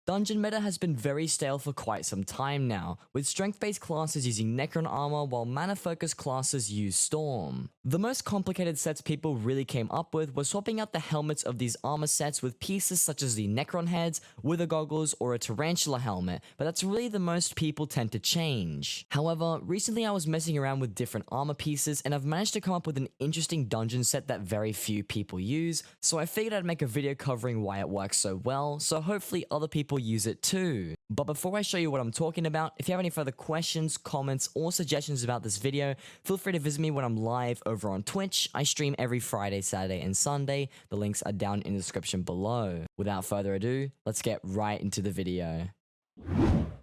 Dungeon meta has been very stale for quite some time now, with strength-based classes using Necron armor while mana-focused classes use Storm. The most complicated sets people really came up with was swapping out the helmets of these armor sets with pieces such as the Necron heads, Wither goggles, or a Tarantula helmet, but that's really the most people tend to change. However, recently I was messing around with different armor pieces and I've managed to come up with an interesting dungeon set that very few people use, so I figured I'd make a video covering why it works so well, so hopefully other people use it too. But before I show you what I'm talking about, if you have any further questions, comments, or suggestions about this video, feel free to visit me when I'm live over on Twitch. I stream every Friday, Saturday, and Sunday. The links are down in the description below. Without further ado, let's get right into the video.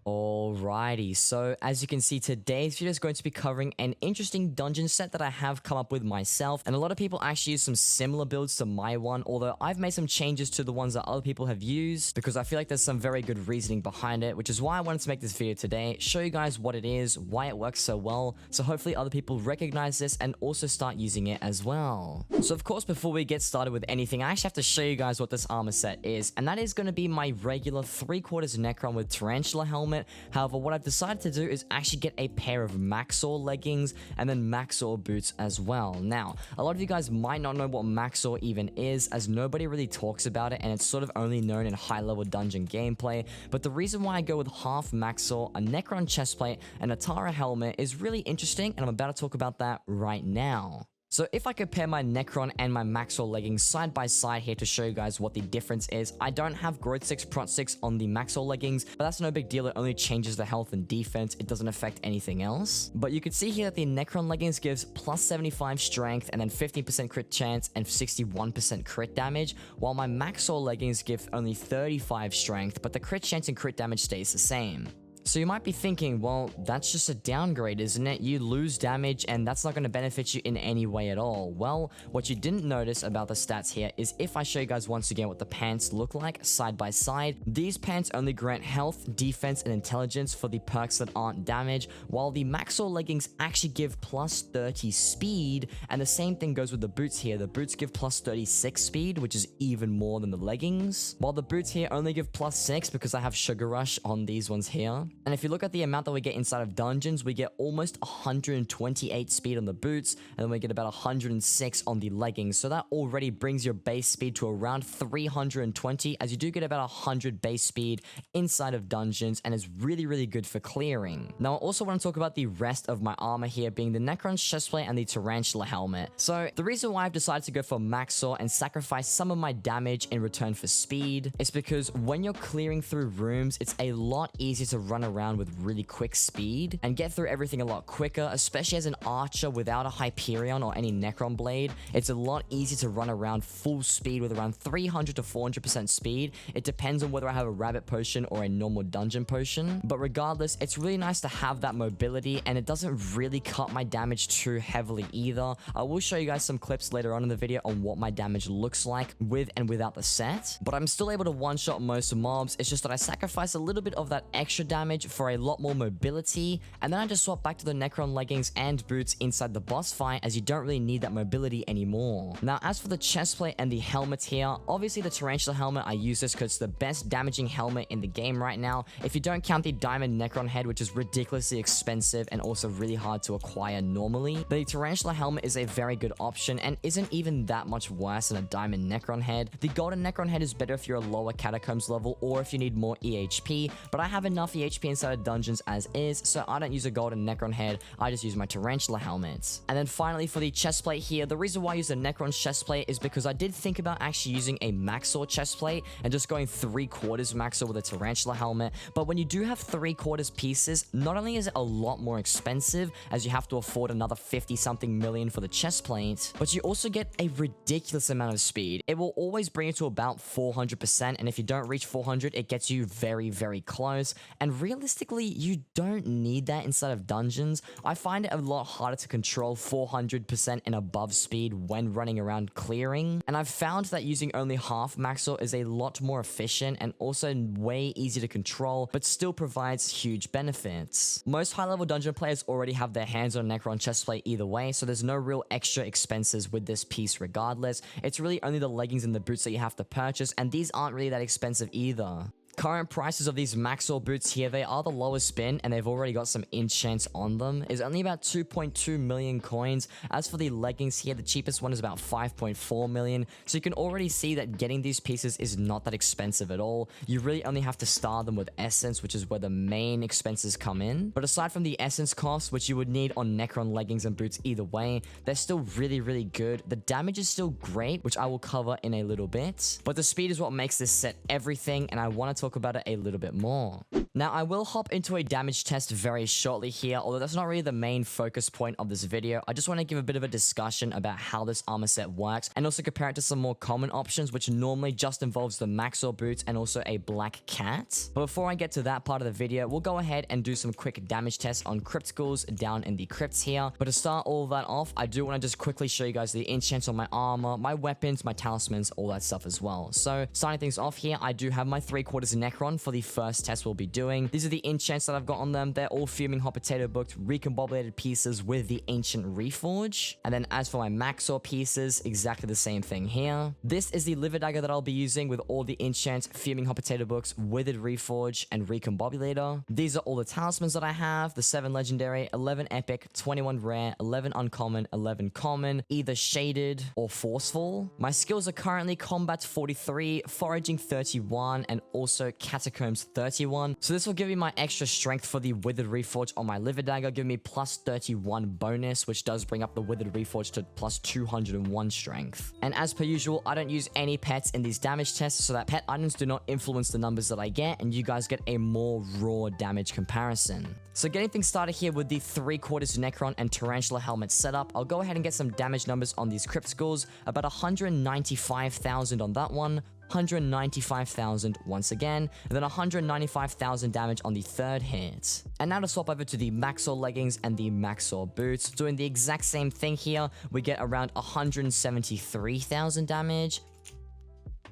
Alrighty, so as you can see, today's video is going to be covering an interesting dungeon set that I have come up with myself, and a lot of people actually use some similar builds to my one, although I've made some changes to the ones that other people have used because I feel like there's some very good reasoning behind it, which is why I wanted to make this video today, show you guys what it is, why it works so well, so hopefully other people recognize this and also start using it as well. So of course, before we get started with anything, I actually have to show you guys what this armor set is, and that is going to be my regular 3/4 Necron with Tarantula helmet. However, what I've decided to do is actually get a pair of Maxor leggings and then Maxor boots as well. Now, a lot of you guys might not know what Maxor even is, as nobody really talks about it and it's sort of only known in high-level dungeon gameplay, but the reason why I go with half Maxor, a Necron chestplate, and a Tara helmet is really interesting, and I'm about to talk about that right now. So if I compare my Necron and my Maxor leggings side by side here to show you guys what the difference is, I don't have growth 6 prot 6 on the Maxor leggings, but that's no big deal. It only changes the health and defense. It doesn't affect anything else. But you can see here that the Necron leggings gives plus 75 strength and then 15% crit chance and 61% crit damage, while my Maxor leggings give only 35 strength, but the crit chance and crit damage stays the same. So you might be thinking, well, that's just a downgrade, isn't it? You lose damage and that's not going to benefit you in any way at all. Well, what you didn't notice about the stats here is if I show you guys once again what the pants look like side by side, these pants only grant health, defense, and intelligence for the perks that aren't damage, while the Maxor leggings actually give plus 30 speed, and the same thing goes with the boots here. The boots give plus 36 speed, which is even more than the leggings, while the boots here only give plus 6 because I have Sugar Rush on these ones here. And if you look at the amount that we get inside of dungeons, we get almost 128 speed on the boots, and then we get about 106 on the leggings. So that already brings your base speed to around 320, as you do get about 100 base speed inside of dungeons, and is really, really good for clearing. Now, I also want to talk about the rest of my armor here, being the Necron chestplate and the Tarantula helmet. So the reason why I've decided to go for Maxor and sacrifice some of my damage in return for speed is because when you're clearing through rooms, it's a lot easier to run around with really quick speed and get through everything a lot quicker, especially as an archer without a Hyperion or any Necron blade. It's a lot easier to run around full speed with around 300 to 400% speed. It depends on whether I have a rabbit potion or a normal dungeon potion, but regardless, it's really nice to have that mobility, and it doesn't really cut my damage too heavily either. I will show you guys some clips later on in the video on what my damage looks like with and without the set, but I'm still able to one-shot most mobs. It's just that I sacrifice a little bit of that extra damage for a lot more mobility, and then I just swap back to the Necron leggings and boots inside the boss fight, as you don't really need that mobility anymore. Now, as for the chestplate and the helmets here, obviously the Tarantula helmet, I use this because it's the best damaging helmet in the game right now, if you don't count the Diamond Necron head, which is ridiculously expensive and also really hard to acquire normally. The Tarantula helmet is a very good option and isn't even that much worse than a Diamond Necron head. The Golden Necron head is better if you're a lower Catacombs level or if you need more EHP, but I have enough EHP inside of dungeons as is, so I don't use a Golden Necron head, I just use my Tarantula helmets. And then finally for the chestplate here, the reason why I use the Necron chestplate is because I did think about actually using a Maxor chestplate and just going 3/4 Maxor with a Tarantula helmet, but when you do have 3/4 pieces, not only is it a lot more expensive, as you have to afford another 50 something million for the chestplate, but you also get a ridiculous amount of speed. It will always bring you to about 400%, and if you don't reach 400, it gets you very, very close, and realistically, you don't need that inside of dungeons. I find it a lot harder to control 400% and above speed when running around clearing, and I've found that using only half Maxor is a lot more efficient and also way easier to control, but still provides huge benefits. Most high-level dungeon players already have their hands on Necron chestplate either way, so there's no real extra expenses with this piece regardless. It's really only the leggings and the boots that you have to purchase, and these aren't really that expensive either. Current prices of these Maxor boots here, they are the lowest bin, and they've already got some enchants on them, is only about 2.2 million coins. As for the leggings here, the cheapest one is about 5.4 million, so you can already see that getting these pieces is not that expensive at all. You really only have to star them with essence, which is where the main expenses come in. But aside from the essence cost, which you would need on Necron leggings and boots either way, they're still really good. The damage is still great, which I will cover in a little bit, but the speed is what makes this set everything, and I want to talk about it a little bit more. Now, I will hop into a damage test very shortly here, although that's not really the main focus point of this video. I just want to give a bit of a discussion about how this armor set works, and also compare it to some more common options, which normally just involves the Maxor boots and also a black cat. But before I get to that part of the video, we'll go ahead and do some quick damage tests on crypt ghouls down in the crypts here. But to start all of that off, I do want to just quickly show you guys the enchants on my armor, my weapons, my talismans, all that stuff as well. So starting things off here, I do have my 3/4 Necron for the first test we'll be doing. These are the enchants that I've got on them. They're all fuming hot potato booked, recombobulated pieces with the ancient reforge. And then as for my Maxor pieces, exactly the same thing here. This is the liver dagger that I'll be using with all the enchants, fuming hot potato books, withered reforge, and recombobulator. These are all the talismans that I have: the 7 legendary, 11 epic, 21 rare, 11 uncommon, 11 common, either shaded or forceful. My skills are currently combat 43, foraging 31, and also catacombs 31. So this will give me my extra strength for the withered reforge on my liver dagger, give me plus 31 bonus, which does bring up the withered reforge to plus 201 strength. And as per usual, I don't use any pets in these damage tests, so that pet items do not influence the numbers that I get, and you guys get a more raw damage comparison. So getting things started here with the 3/4 Necron and Tarantula helmet setup, I'll go ahead and get some damage numbers on these crypt ghouls. About 195,000 on that one, 195,000 once again, and then 195,000 damage on the third hit. And now to swap over to the Maxor leggings and the Maxor boots, doing the exact same thing here, we get around 173,000 damage,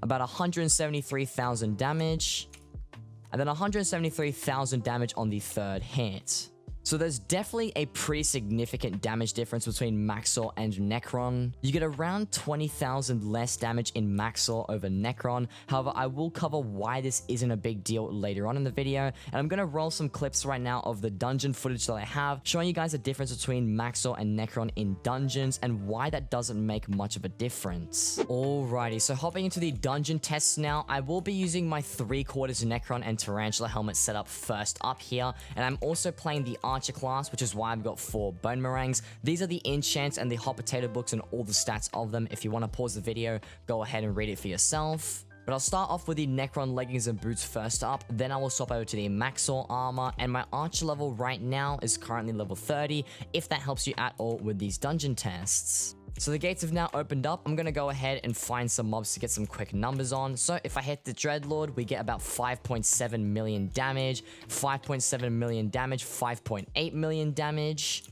about 173,000 damage, and then 173,000 damage on the third hit. So there's definitely a pretty significant damage difference between Maxor and Necron. You get around 20,000 less damage in Maxor over Necron. However, I will cover why this isn't a big deal later on in the video, and I'm going to roll some clips right now of the dungeon footage that I have, showing you guys the difference between Maxor and Necron in dungeons and why that doesn't make much of a difference. Alrighty, so hopping into the dungeon tests now, I will be using my 3/4 Necron and Tarantula helmet setup first up here, and I'm also playing the Archer class, which is why I've got 4 bone meringues. These are the enchants and the hot potato books and all the stats of them. If you want to pause the video, go ahead and read it for yourself. But I'll start off with the Necron leggings and boots first up, then I will swap over to the Maxor armor, and my archer level right now is currently level 30, if that helps you at all with these dungeon tests. So the gates have now opened up. I'm going to go ahead and find some mobs to get some quick numbers on. So if I hit the Dreadlord, we get about 5.7 million damage, 5.7 million damage, 5.8 million damage.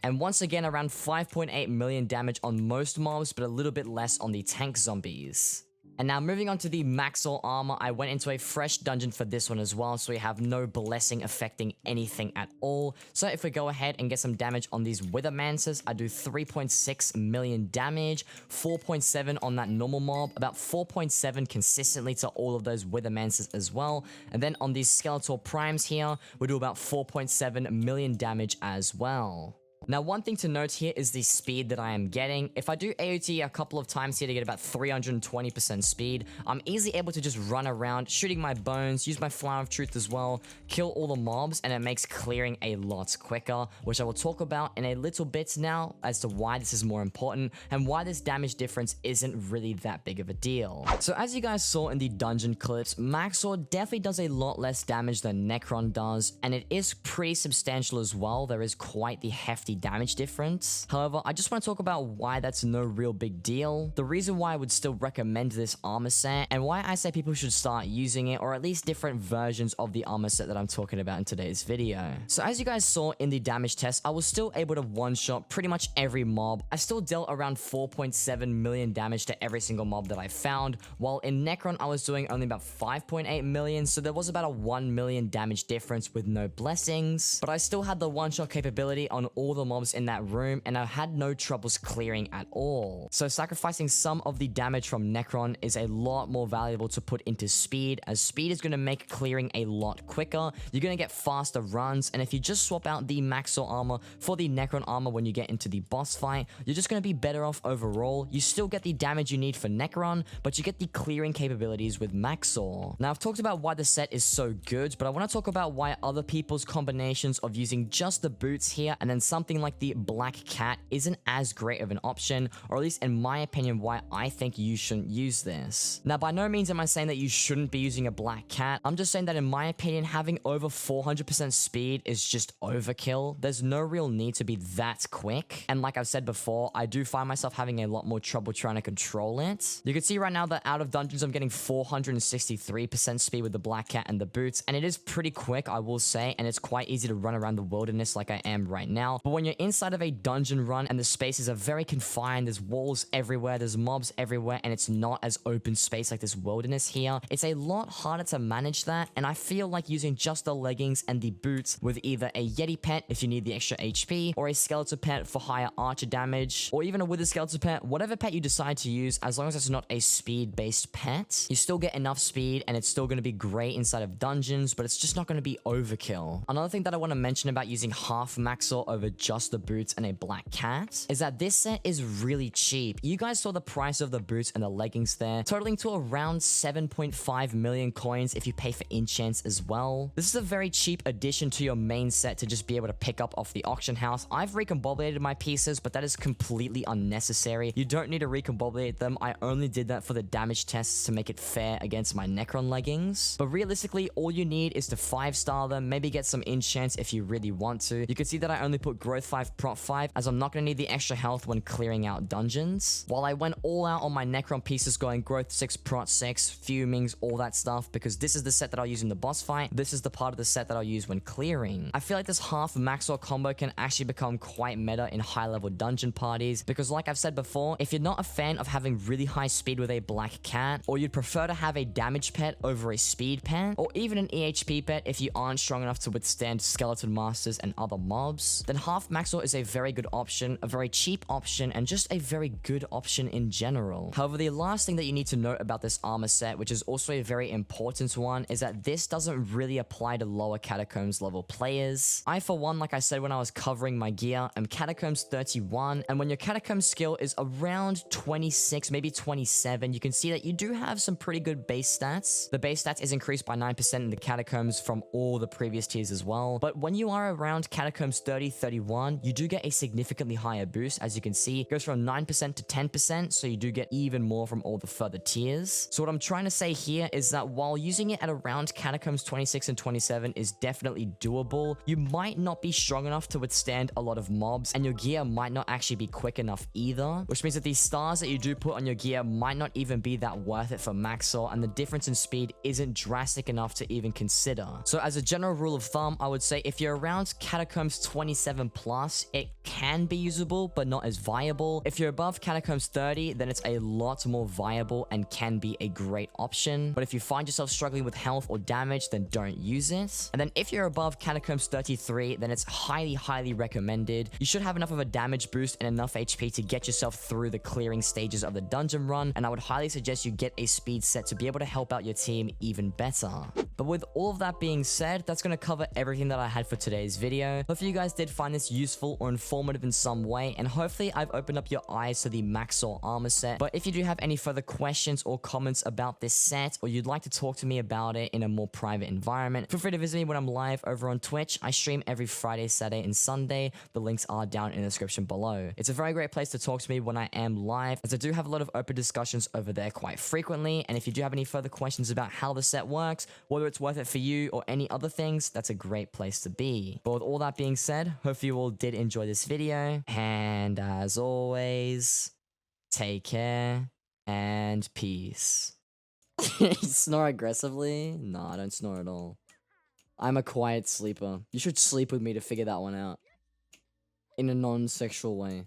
And once again, around 5.8 million damage on most mobs, but a little bit less on the tank zombies. And now moving on to the Maxor armor, I went into a fresh dungeon for this one as well, so we have no blessing affecting anything at all. So if we go ahead and get some damage on these Withermancers, I do 3.6 million damage, 4.7 on that normal mob, about 4.7 consistently to all of those Withermancers as well. And then on these Skeletor Primes here, we do about 4.7 million damage as well. Now, one thing to note here is the speed that I am getting. If I do AOT a couple of times here to get about 320% speed, I'm easily able to just run around, shooting my bones, use my Flower of Truth as well, kill all the mobs, and it makes clearing a lot quicker, which I will talk about in a little bit now as to why this is more important and why this damage difference isn't really that big of a deal. So as you guys saw in the dungeon clips, Maxor definitely does a lot less damage than Necron does, and it is pretty substantial as well. There is quite the hefty damage difference. However, I just want to talk about why that's no real big deal, the reason why I would still recommend this armor set, and why I say people should start using it, or at least different versions of the armor set that I'm talking about in today's video. So as you guys saw in the damage test, I was still able to one-shot pretty much every mob. I still dealt around 4.7 million damage to every single mob that I found, while in Necron I was doing only about 5.8 million, so there was about a 1 million damage difference with no blessings, but I still had the one-shot capability on all the the mobs in that room, and I had no troubles clearing at all. So sacrificing some of the damage from Necron is a lot more valuable to put into speed, as speed is going to make clearing a lot quicker. You're going to get faster runs, and if you just swap out the Maxor armor for the Necron armor when you get into the boss fight, you're just going to be better off overall. You still get the damage you need for Necron, but you get the clearing capabilities with Maxor. Now, I've talked about why the set is so good, but I want to talk about why other people's combinations of using just the boots here and then something like the Black Cat isn't as great of an option, or at least in my opinion, why I think you shouldn't use this. Now, by no means am I saying that you shouldn't be using a Black Cat. I'm just saying that in my opinion, having over 400% speed is just overkill. There's no real need to be that quick. And like I've said before, I do find myself having a lot more trouble trying to control it. You can see right now that out of dungeons, I'm getting 463% speed with the Black Cat and the boots, and it is pretty quick, I will say, and it's quite easy to run around the wilderness like I am right now. But when you're inside of a dungeon run and the spaces are very confined, there's walls everywhere, there's mobs everywhere, and it's not as open space like this wilderness here, it's a lot harder to manage that, and I feel like using just the leggings and the boots with either a Yeti pet if you need the extra HP, or a skeleton pet for higher archer damage, or even a wither skeleton pet, whatever pet you decide to use, as long as it's not a speed-based pet, you still get enough speed, and it's still going to be great inside of dungeons, but it's just not going to be overkill. Another thing that I want to mention about using half Maxor over just the boots and a Black Cat is that this set is really cheap. You guys saw the price of the boots and the leggings there, totaling to around 7.5 million coins if you pay for enchants as well. This is a very cheap addition to your main set to just be able to pick up off the auction house. I've recombobulated my pieces, but that is completely unnecessary. You don't need to recombobulate them. I only did that for the damage tests to make it fair against my Necron leggings. But realistically, all you need is to 5-star them, maybe get some enchants if you really want to. You can see that I only put growth 5, prot 5, as I'm not going to need the extra health when clearing out dungeons. While I went all out on my Necron pieces going growth 6, prot 6, fumings, all that stuff, because this is the set that I'll use in the boss fight. This is the part of the set that I'll use when clearing. I feel like this half Maxor combo can actually become quite meta in high level dungeon parties, because like I've said before, if you're not a fan of having really high speed with a Black Cat, or you'd prefer to have a damage pet over a speed pet, or even an EHP pet if you aren't strong enough to withstand skeleton masters and other mobs, then half Maxor is a very good option, a very cheap option, and just a very good option in general. However, the last thing that you need to note about this armor set, which is also a very important one, is that this doesn't really apply to lower Catacombs level players. I, for one, like I said when I was covering my gear, am Catacombs 31, and when your Catacombs skill is around 26, maybe 27, you can see that you do have some pretty good base stats. The base stats is increased by 9% in the Catacombs from all the previous tiers as well, but when you are around Catacombs 30, 31, you do get a significantly higher boost. As you can see, it goes from 9% to 10%, so you do get even more from all the further tiers. So what I'm trying to say here is that while using it at around Catacombs 26 and 27 is definitely doable, you might not be strong enough to withstand a lot of mobs, and your gear might not actually be quick enough either, which means that these stars that you do put on your gear might not even be that worth it for Maxor, and the difference in speed isn't drastic enough to even consider. So as a general rule of thumb, I would say if you're around Catacombs 27 plus, it can be usable, but not as viable. If you're above Catacombs 30, then it's a lot more viable and can be a great option. But if you find yourself struggling with health or damage, then don't use it. And then if you're above Catacombs 33, then it's highly recommended. You should have enough of a damage boost and enough HP to get yourself through the clearing stages of the dungeon run, and I would highly suggest you get a speed set to be able to help out your team even better. But with all of that being said, that's going to cover everything that I had for today's video. Hopefully you guys did find this useful or informative in some way, and hopefully I've opened up your eyes to the Maxor armor set. But if you do have any further questions or comments about this set, or you'd like to talk to me about it in a more private environment, feel free to visit me when I'm live over on Twitch. I stream every Friday, Saturday, and Sunday. The links are down in the description below. It's a very great place to talk to me when I am live, as I do have a lot of open discussions over there quite frequently. And if you do have any further questions about how the set works, whether it's worth it for you or any other things, that's a great place to be. But with all that being said, hopefully you all did enjoy this video, and as always, take care and peace. You snore aggressively? No, I don't snore at all. I'm a quiet sleeper. You should sleep with me to figure that one out. In a non-sexual way.